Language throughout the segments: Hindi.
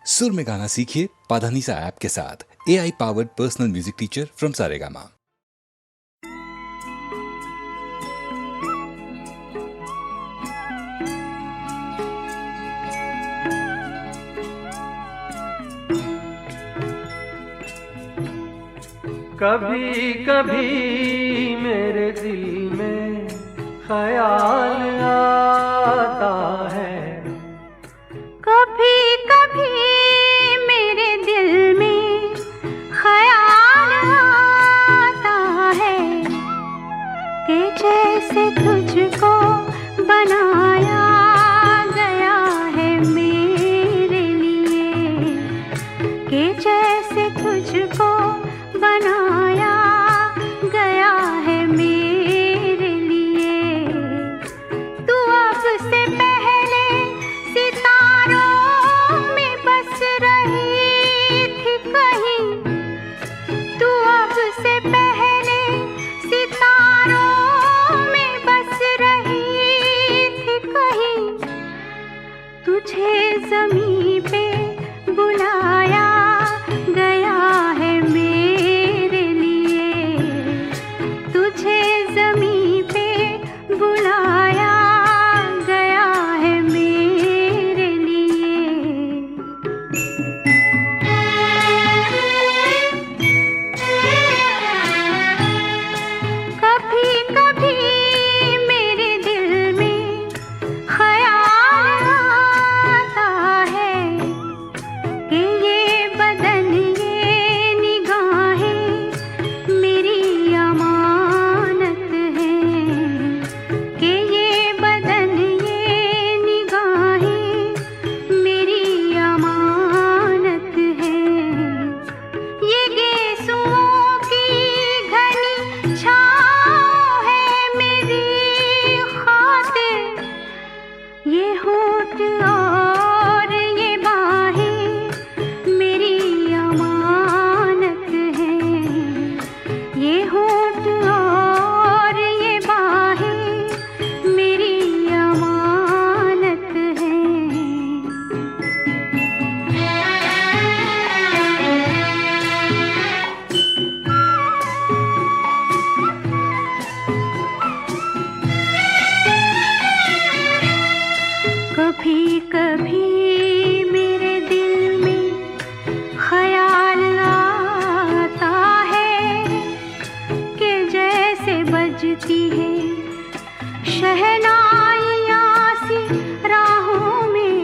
सुर में गाना सीखिए पाधानीसा ऐप के साथ। AI powered personal music teacher from Saregama. कभी कभी मेरे दिल में ख्याल आता है, कभी कभी मेरे दिल में ख्याल आता है कि जैसे तुझको बनाया गया है मेरे लिए, कि जैसे तुझको बनाया गया है मेरे लिए। तू अब से पहले सितारों में बस रही थी कहीं, तू अब से पहले सितारों में बस रही थी कहीं। तुझे ज़मीं पे बुलाया गया है मेरे लिए, तुझे ज़मीं पे बुलाया गया है मेरे लिए। कभी कभी मेरे दिल में ख्याल आता है कि ये बदन ये निगाहें मेरी अमानत हैं, कि ये बदन ये निगाहें मेरी अमानत हैं। ये गेसुओं की घनी छाँव है मेरी खातिर, ये होठ और ये बाहें मेरी अमानत हैं, ये होठ और ये बाहें मेरी अमानत हैं। कभी कभी मेरे दिल में ख्याल आता है कि जैसे बजती है शहनाइयाँ सी राहों में,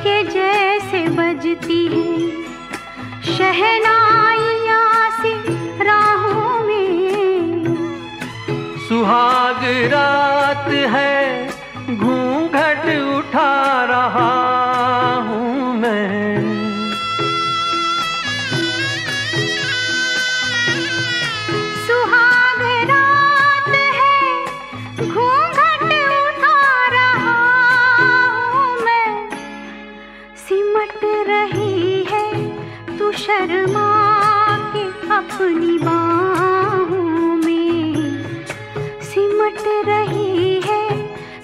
कि जैसे बजती है शहनाइयाँ सी राहों में। सुहाग रात है घूंघट उठा रहा हूँ मैं, सुहाग रात है घूंघट उठा रहा हूँ मैं। सिमट रही है तू शर्मा के अपनी बाहों में, सिमट रही है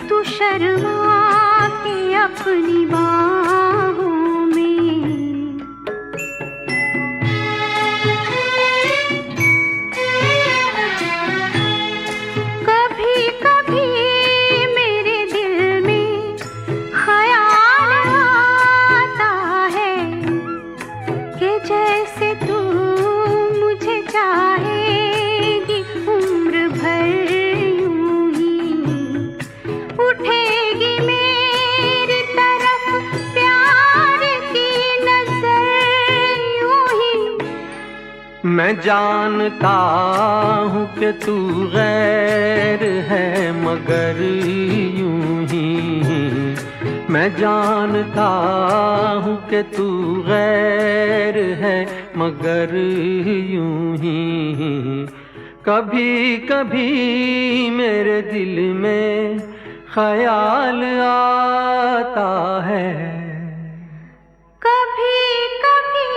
तू शर्मा के अपनी बाहों में। कभी कभी मेरे दिल में ख्याल आता है कि जैसे तू मुझे चाहेगी उम्र भर यूं ही, उठेगी मेरी तरफ प्यार की नजर यूं ही। मैं जानता हूँ कि तू गैर है मगर यूं ही, मैं जानता हूँ कि तू गैर है मगर यूं ही। कभी कभी मेरे दिल में ख्याल आता है, कभी कभी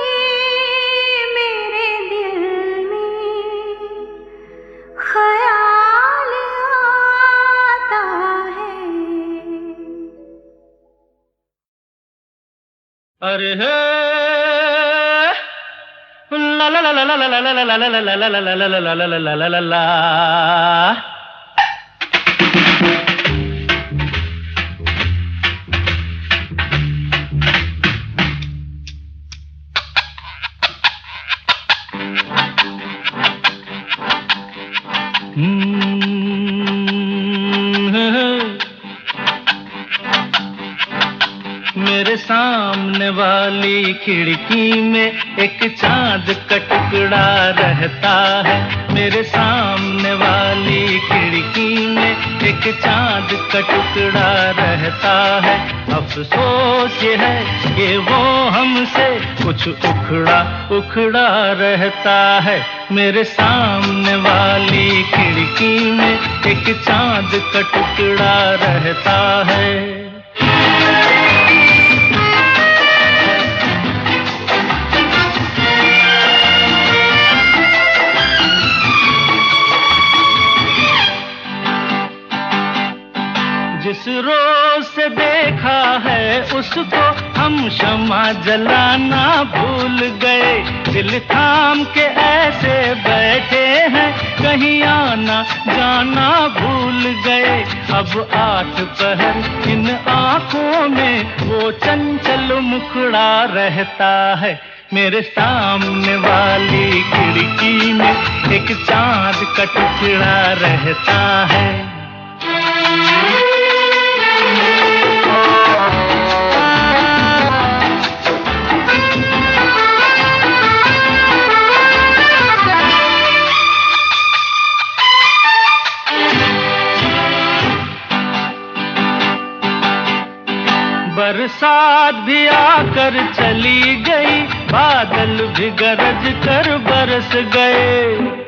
मेरे दिल में ख्याल आता है। अरे हे ला ला ला ला ला ला ला ला ला ला ला ला ला ला ला ला ला ला ला। मेरे सामने वाली खिड़की में एक चांद का टुकड़ा रहता है। मेरे सामने वाली खिड़की में एक चांद का टुकड़ा रहता है। अफसोस ये है कि वो हमसे कुछ उखड़ा उखड़ा रहता है। मेरे सामने वाली खिड़की में एक चांद का टुकड़ा रहता है। जिस रोज से देखा है उसको हम शमा जलाना भूल गए। दिल थाम के ऐसे बैठे हैं कहीं आना जाना भूल गए। अब 8 पहर इन आँखों में वो चंचल मुखड़ा रहता है। मेरे सामने वाली खिड़की में एक चांद का टुकड़ा रहता है। बरसात भी आकर चली गई, बादल भी गरज कर बरस गए।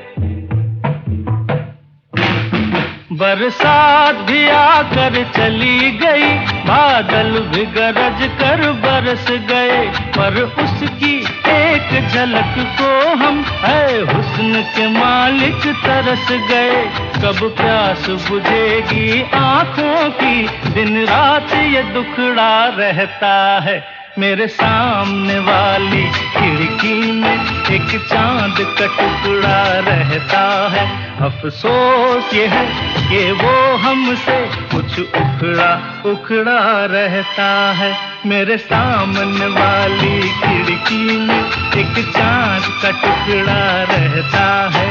बरसात भी आकर चली गई, बादल भी गरज कर बरस गए। पर उसकी एक झलक को हम है हुस्न के मालिक तरस गए। कब प्यास बुझेगी आँखों की, दिन रात ये दुखड़ा रहता है। मेरे सामने वाली खिड़की में एक चांद का टुकड़ा रहता है। अफसोस ये है कि वो हमसे कुछ उखड़ा उखड़ा रहता है। मेरे सामने वाली खिड़की में एक चांद का टुकड़ा रहता है।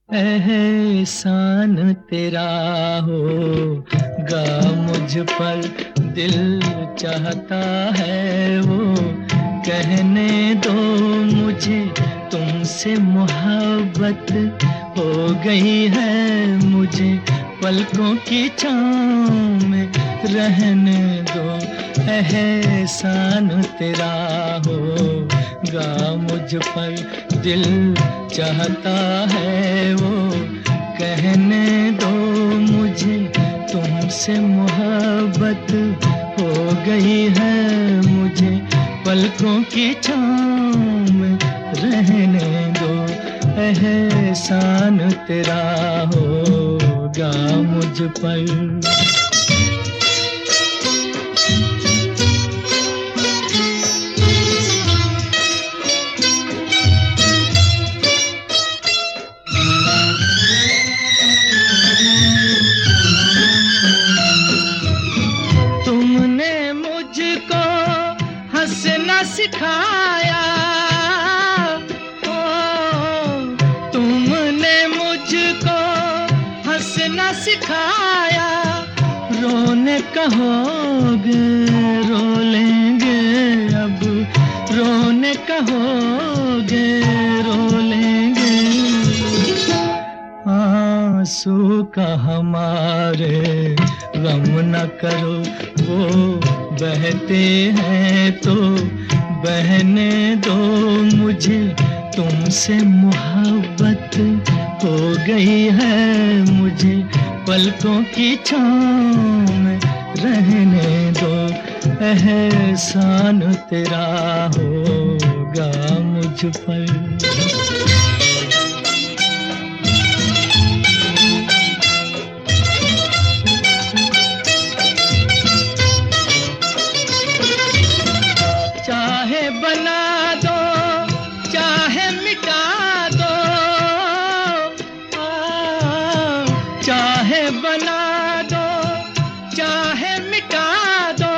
एहसान तेरा होगा मुझ पर, दिल चाहता है वो कहने दो मुझे। तुमसे मोहब्बत हो गई है मुझे, पलकों की छाँव में रहने दो। एहसान तेरा होगा मुझ पर, दिल चाहता है वो कहने दो मुझे। तुमसे मोहब्बत हो गई है मुझे, पलकों की छाँव में रहने दो। एहसान तेरा होगा मुझ पर। सिखाया तुमने मुझको हंसना सिखाया। रोने कहोगे रो लेंगे अब, रोने कहोगे रो लेंगे। आंसू का हमारे गम न करो, वो बहते हैं तो बहने दो मुझे। तुमसे मोहब्बत हो गई है मुझे, पलकों की छाँव में रहने दो। एहसान तेरा होगा मुझ पर। बना दो चाहे मिटा दो,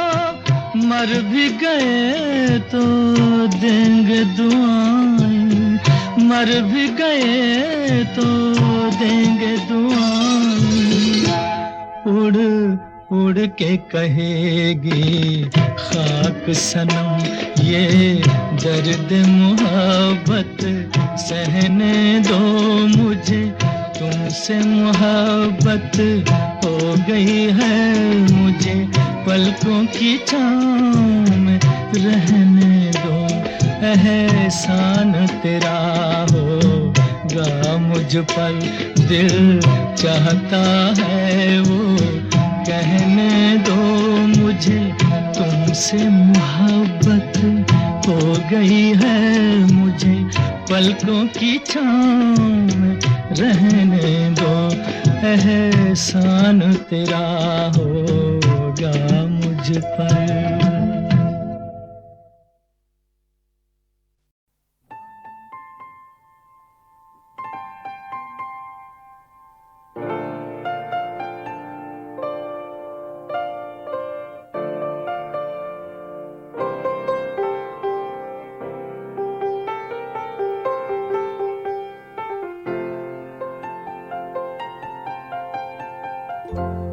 मर भी गए तो देंगे दुआएं, मर भी गए तो देंगे दुआएं। उड़ उड़ के कहेगी खाक सनम ये दर्द मोहब्बत, सहने दो मुझे तुमसे मोहब्बत हो गई है मुझे, पलकों की छाँव में रहने दो। एहसान तेरा होगा मुझ पर, दिल चाहता है वो कहने दो मुझे तुमसे मोहब्बत हो गई है मुझे, पलकों की छाँव में रहने दो। एहसान तेरा होगा मुझ पर।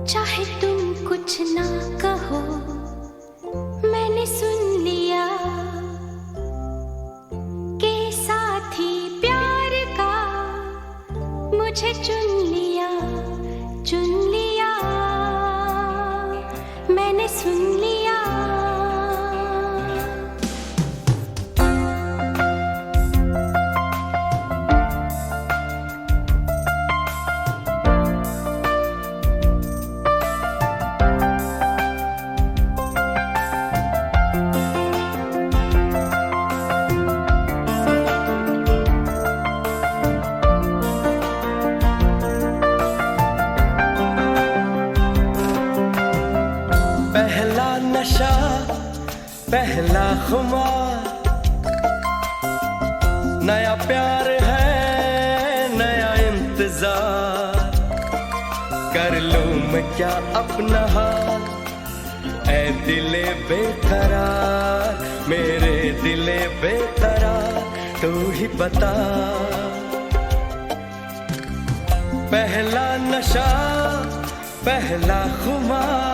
चाहे तुम कुछ ना कहो, मैंने सुन लिया के साथी प्यार का मुझे चुन लिया, चुन लिया, मैंने सुन लिया। पहला खुमार, नया प्यार है नया इंतजार, कर लूं मैं क्या अपना हाल, ऐ दिले बेकरार, मेरे दिले बेकरार, तू ही बता। पहला नशा पहला खुमार,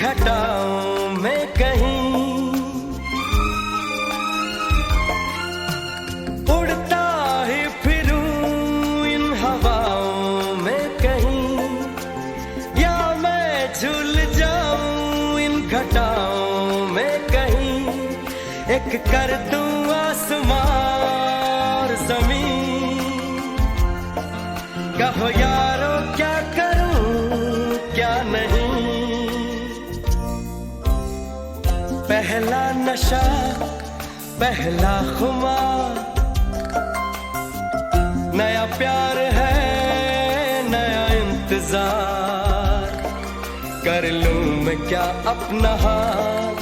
घटाओं में कहीं उड़ता ही फिरूं इन हवाओं में कहीं, या मैं झूल जाऊं इन घटाओं में कहीं, एक कर दूं आसमां और ज़मीन। कहो यारो क्या करूं क्या नहीं, पहला नशा पहला खुमार, नया प्यार है नया इंतजार, कर लूं मैं क्या अपना हाल,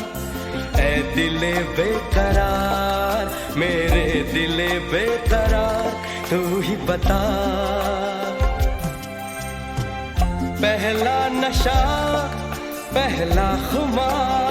ऐ दिले बेकरार, मेरे दिले बेकरार, तू ही बता। पहला नशा पहला खुमार,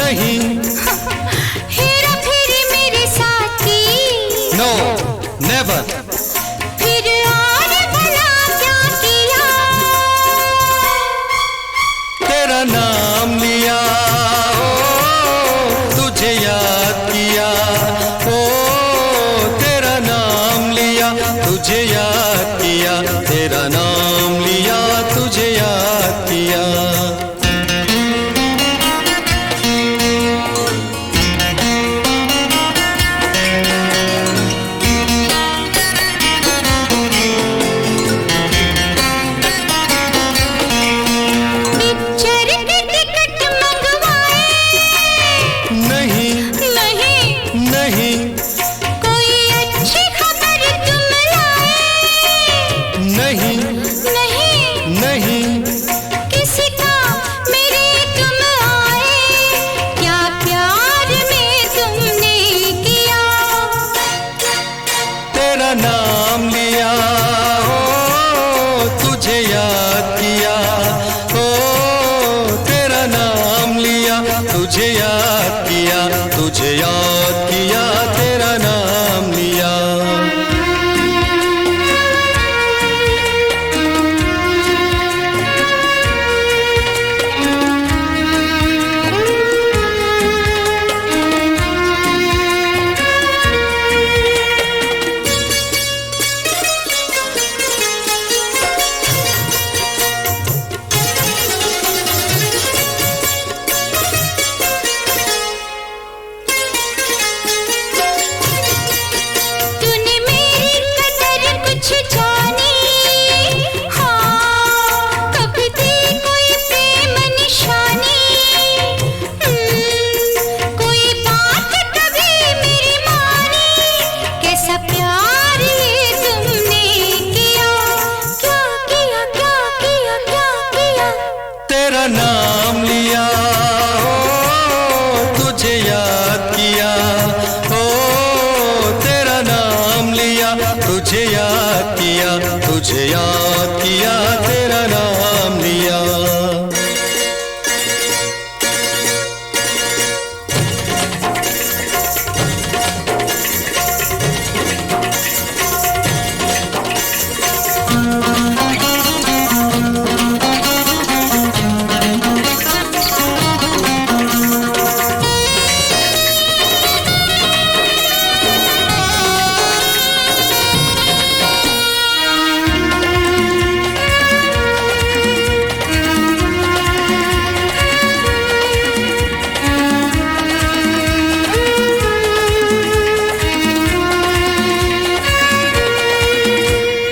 नहीं हेरा फेरी मेरे साथी, नो नेवर, फिर और भला क्या किया, तेरा नाम लिया, ओ तुझे याद किया, ओ तेरा नाम लिया, तुझे याद किया, तेरा नाम लिया, तुझे याद किया। पिक्चर के टिकट मंगवाए, नहीं नहीं नहीं कोई अच्छी खबर तुम लाए, नहीं नहीं नहीं किसी का मेरे तुम आए, क्या प्यार में तुमने किया, तेरा नाम लिया, ओ तुझे याद किया, ओ तेरा नाम लिया, तुझे याद किया, तुझे याद किया, तेरा नाम लिया। तूने मेरी कदर कुछ जानी, हाँ कभी थी कोई प्रेम निशानी, कोई बात कभी मेरी मानी, कैसा प्यार ये तुमने किया, क्या किया क्या किया क्या किया, तेरा नाम लिया, ओ तुझे याद किया, ओ तेरा नाम लिया, तुझे याद किया, तुझे याद किया, तेरा नाम लिया।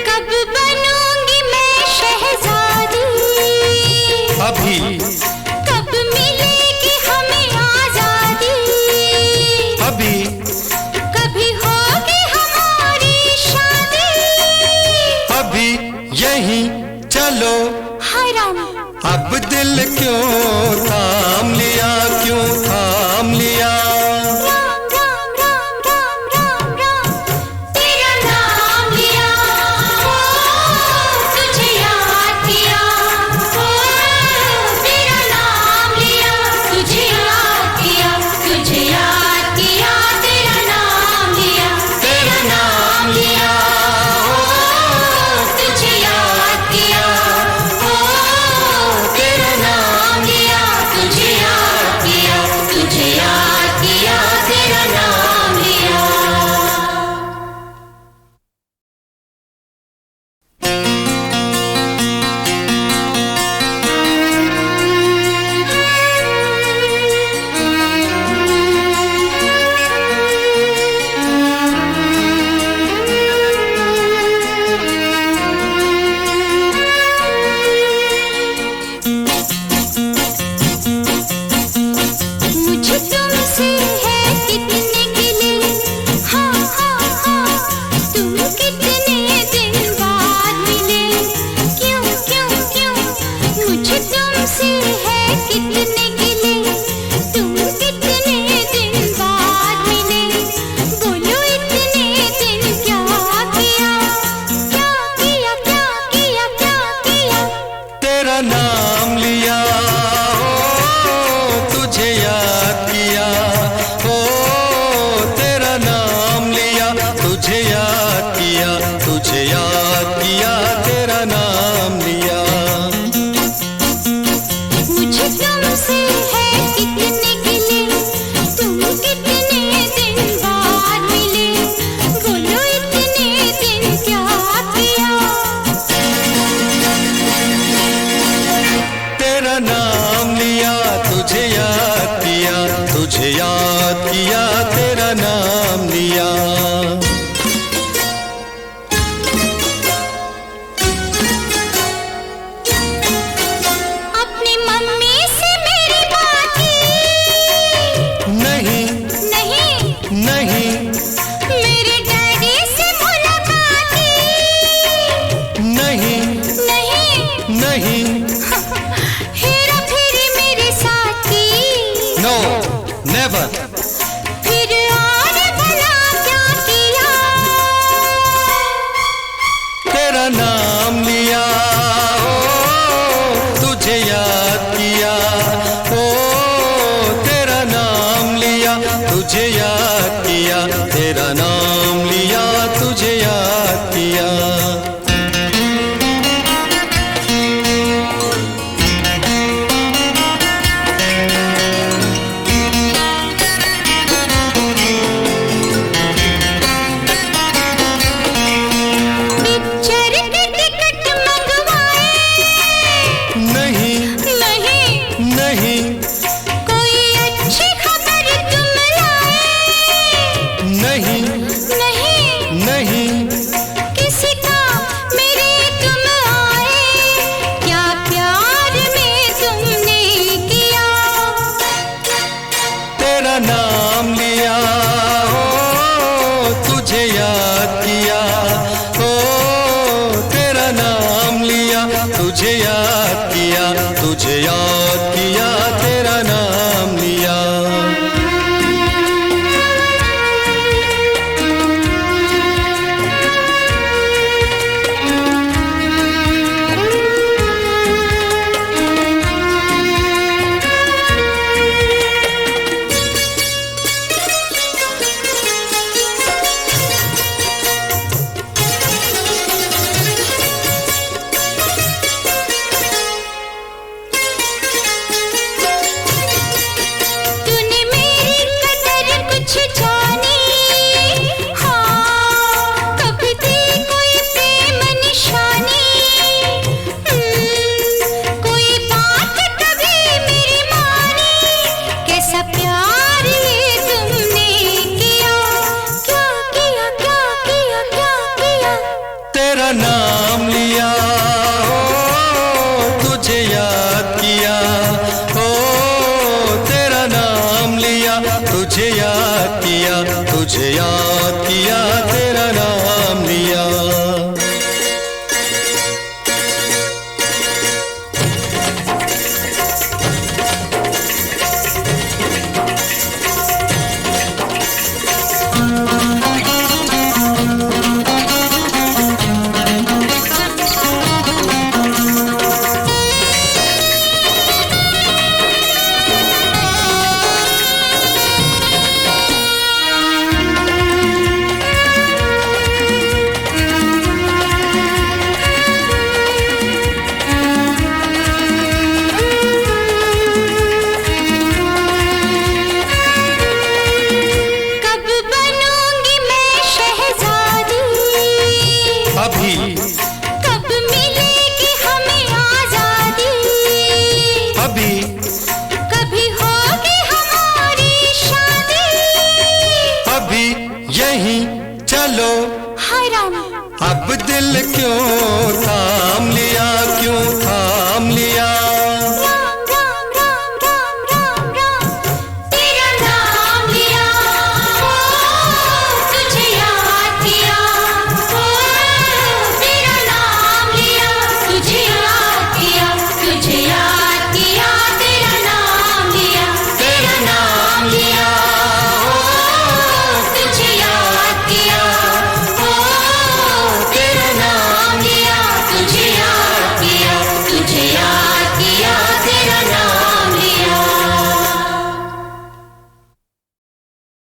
कब बनूंगी मैं शहजादी, अभी कब मिलेगी हमें आजादी, अभी कभी होगी हमारी शादी, अभी यहीं चलो, हराम अब दिल क्यों थाम लिया, क्यों थाम लिया, राम राम राम राम राम राम, तेरा नाम लिया, ओ तुझे याद किया, ओ तेरा नाम लिया, तुझे याद किया, तुझे याद किया, तेरा नाम लिया, तेरा नाम लिया, ओ तुझे याद किया, ओ तेरा नाम लिया, तुझे याद किया, तुझे याद किया, तेरा नाम लिया। मुझे तुमसे है कितने गिले, हाँ हाँ हाँ तुम कितने दिन बाद मिले, क्यों क्यों क्यों, मुझे तुमसे है कितने गिले, तुम कितने दिन बाद मिले, बोलो इतने दिन क्या किया, क्या किया क्या किया क्या किया, तेरा नाम लिया, ओ तुझे याद तेरा नाम लिया, तुझे याद किया, तुझे याद किया, तेरा नाम लिया। अपनी मम्मी से मेरी बात की? नहीं नहीं। नहीं मेरे डैडी से मुलाकात की? नहीं नहीं। नहीं हेरा फेरी मेरे साथ की? No never. फिर और भला क्या किया? तेरा नाम लिया, ओ तुझे याद किया, ओ तेरा नाम लिया, तुझे याद किया, तेरा नाम लिया, तुझे याद किया। पिक्चर के टिकट मंगवाए? नहीं नहीं। नहीं कोई अच्छी खबर तुम लाए? नहीं नहीं। नहीं किसी काम मेरे तुम आए? क्या प्यार में तुमने किया? तेरा नाम लिया, ओ तुझे याद किया, ओ तेरा नाम लिया, तुझे याद किया, तुझे याद किया, तेरा नाम लिया। तूने मेरी कदर कुछ जानी? हाँ, कभी थी कोई प्रेम निशानी? कोई बात कभी मेरी मानी? कैसा प्यार ये तुमने किया? क्या किया, क्या किया, क्या किया? तेरा नाम लिया, ओ तुझे याद किया, ओ तेरा नाम लिया, तुझे याद किया, तुझे याद